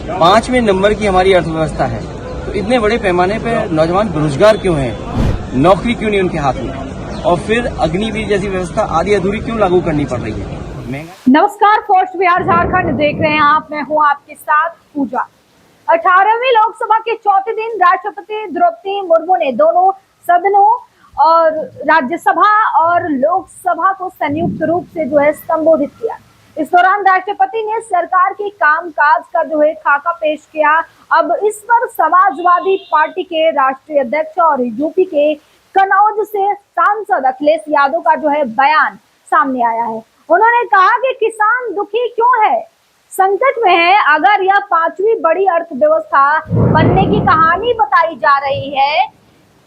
5वें नंबर की हमारी अर्थव्यवस्था है, तो इतने बड़े पैमाने पर नौजवान बेरोजगार क्यों हैं? नौकरी क्यों नहीं उनके हाथ में? और फिर अग्निवीर जैसी व्यवस्था आधी अधूरी क्यों लागू करनी पड़ रही है? नमस्कार, पोस्ट बिहार झारखंड देख रहे हैं आप। मैं हूं आपके साथ पूजा। 18वीं लोकसभा के चौथे दिन राष्ट्रपति द्रौपदी मुर्मू ने दोनों सदनों और राज्यसभा और लोकसभा को संयुक्त रूप से संबोधित किया। इस दौरान राष्ट्रपति ने सरकार के कामकाज का खाका पेश किया। अब इस पर समाजवादी पार्टी के राष्ट्रीय अध्यक्ष और यूपी के कन्नौज से सांसद अखिलेश यादव का बयान सामने आया है। उन्होंने कहा कि किसान दुखी क्यों है, संकट में है। अगर यह 5वीं बड़ी अर्थव्यवस्था बनने की कहानी बताई जा रही है,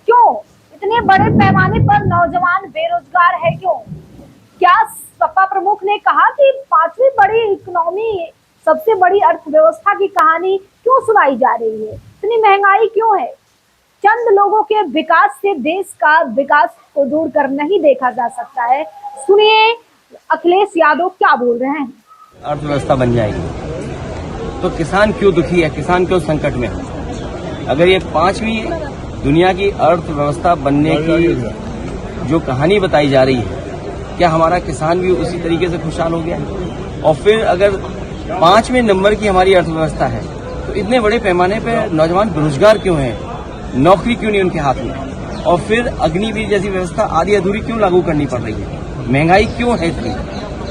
क्यों इतने बड़े पैमाने पर नौजवान बेरोजगार है? क्यों? क्या सपा प्रमुख ने कहा कि 5वीं बड़ी इकोनॉमी, सबसे बड़ी अर्थव्यवस्था की कहानी क्यों सुनाई जा रही है? इतनी महंगाई क्यों है? चंद लोगों के विकास से देश का विकास को दूर कर नहीं देखा जा सकता है। सुनिए अखिलेश यादव क्या बोल रहे हैं। अर्थव्यवस्था बन जाएगी तो किसान क्यों दुखी है, किसान क्यों संकट में है? अगर ये 5वीं दुनिया की अर्थव्यवस्था बनने की जो कहानी बताई जा रही है, क्या हमारा किसान भी उसी तरीके से खुशहाल हो गया? और फिर अगर 5वें नंबर की हमारी अर्थव्यवस्था है, तो इतने बड़े पैमाने पर नौजवान बेरोजगार क्यों हैं? नौकरी क्यों नहीं उनके हाथ में? और फिर अग्निवीर जैसी व्यवस्था आधी अधूरी क्यों लागू करनी पड़ रही है? महंगाई क्यों है इतनी?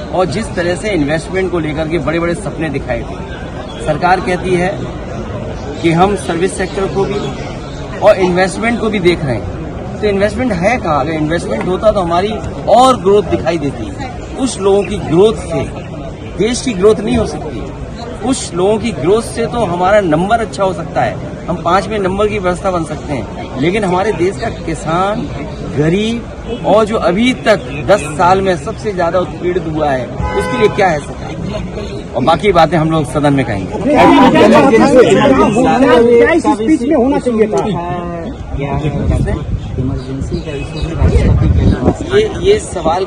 और जिस तरह से इन्वेस्टमेंट को लेकर के बड़े बड़े सपने दिखाए थे, सरकार कहती है कि हम सर्विस सेक्टर को भी और इन्वेस्टमेंट को भी देख रहे हैं, तो इन्वेस्टमेंट है कहाँ? अगर इन्वेस्टमेंट होता तो हमारी और ग्रोथ दिखाई देती। उस लोगों की ग्रोथ से देश की ग्रोथ नहीं हो सकती। उस लोगों की ग्रोथ से तो हमारा नंबर अच्छा हो सकता है, हम 5वें नंबर की व्यवस्था बन सकते हैं। लेकिन हमारे देश का किसान, गरीब और जो अभी तक 10 साल में सबसे ज्यादा उत्पीड़ित हुआ है, उसके लिए क्या है सरकार? और बाकी बातें हम लोग सदन में कहेंगे। ये सवाल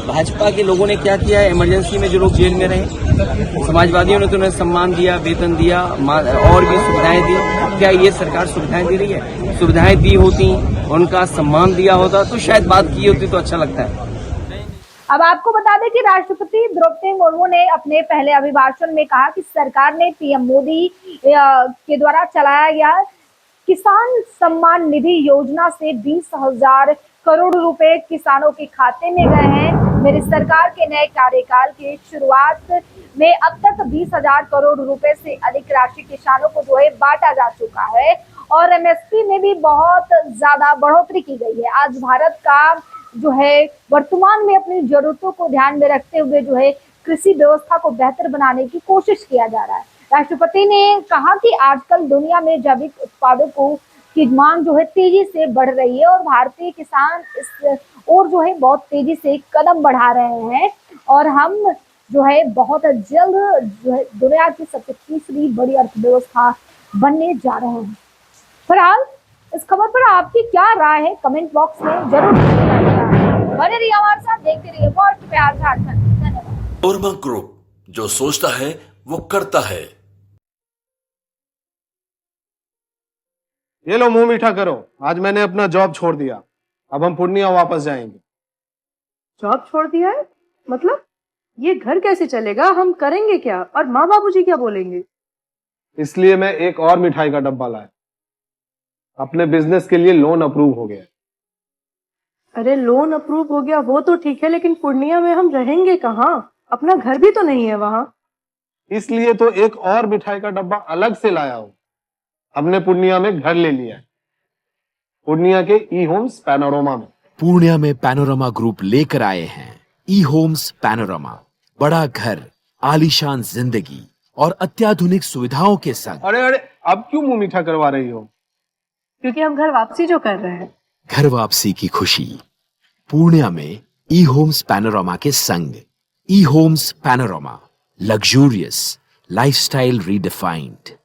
भाजपा के लोगों ने क्या किया है? इमरजेंसी में जो लोग जेल में रहे, समाजवादियों ने तो उन्हें सम्मान दिया, वेतन दिया और भी सुविधाएं दी। क्या ये सरकार सुविधाएं दे रही है? सुविधाएं दी होती, उनका सम्मान दिया होता तो शायद बात की होती तो अच्छा लगता है। अब आपको बता दें कि राष्ट्रपति द्रौपदी मुर्मू ने अपने पहले अभिभाषण में कहा कि सरकार ने पीएम मोदी के द्वारा चलाया गया किसान सम्मान निधि योजना से 20,000 करोड़ रुपए किसानों के खाते में गए हैं। मेरी सरकार के नए कार्यकाल की शुरुआत में अब तक 20,000 करोड़ रुपए से अधिक राशि किसानों को बांटा जा चुका है और एमएसपी में भी बहुत ज्यादा बढ़ोतरी की गई है। आज भारत का वर्तमान में अपनी जरूरतों को ध्यान में रखते हुए कृषि व्यवस्था को बेहतर बनाने की कोशिश किया जा रहा है। राष्ट्रपति ने कहा कि आजकल दुनिया में जैविक उत्पादों की मांग तेजी से बढ़ रही है और भारतीय किसान इस और बहुत तेजी से कदम बढ़ा रहे हैं और हम बहुत जल्द दुनिया की सबसे तीसरी बड़ी अर्थव्यवस्था बनने जा रहे हैं। फिलहाल इस खबर पर आपकी क्या राय है? कमेंट बॉक्स में जरूर बने रहिए हमारे साथ, देखते रहिए पोस्ट बिहार झारखंड। धन्यवाद। नोरमा ग्रुप, जो सोचता है वो करता है। ये लो मुंह मीठा करो, आज मैंने अपना जॉब छोड़ दिया, अब हम पूर्णिया वापस जाएंगे। जॉब छोड़ दिया है? मतलब ये घर कैसे चलेगा? हम करेंगे क्या? और माँ बाबूजी क्या बोलेंगे? इसलिए मैं एक और मिठाई का डब्बा लाया। अपने बिजनेस के लिए लोन अप्रूव हो गया। अरे लोन अप्रूव हो गया वो तो ठीक है, लेकिन पूर्णिया में हम रहेंगे कहाँ? अपना घर भी तो नहीं है वहाँ। इसलिए तो एक और मिठाई का डब्बा अलग से लाया हूँ। हमने पूर्णिया में घर ले लिया है, पूर्णिया के ई होम्स पैनोरमा में। पूर्णिया में पैनोरमा ग्रुप लेकर आए हैं ई होम्स पैनोरमा। बड़ा घर, आलीशान जिंदगी और अत्याधुनिक सुविधाओं के संग। अरे अब क्यों मुंह मीठा करवा रही हो? क्योंकि हम घर वापसी जो कर रहे हैं। घर वापसी की खुशी पूर्णिया में ई होम्स पैनोरमा के संग। E homes panorama, luxurious lifestyle redefined.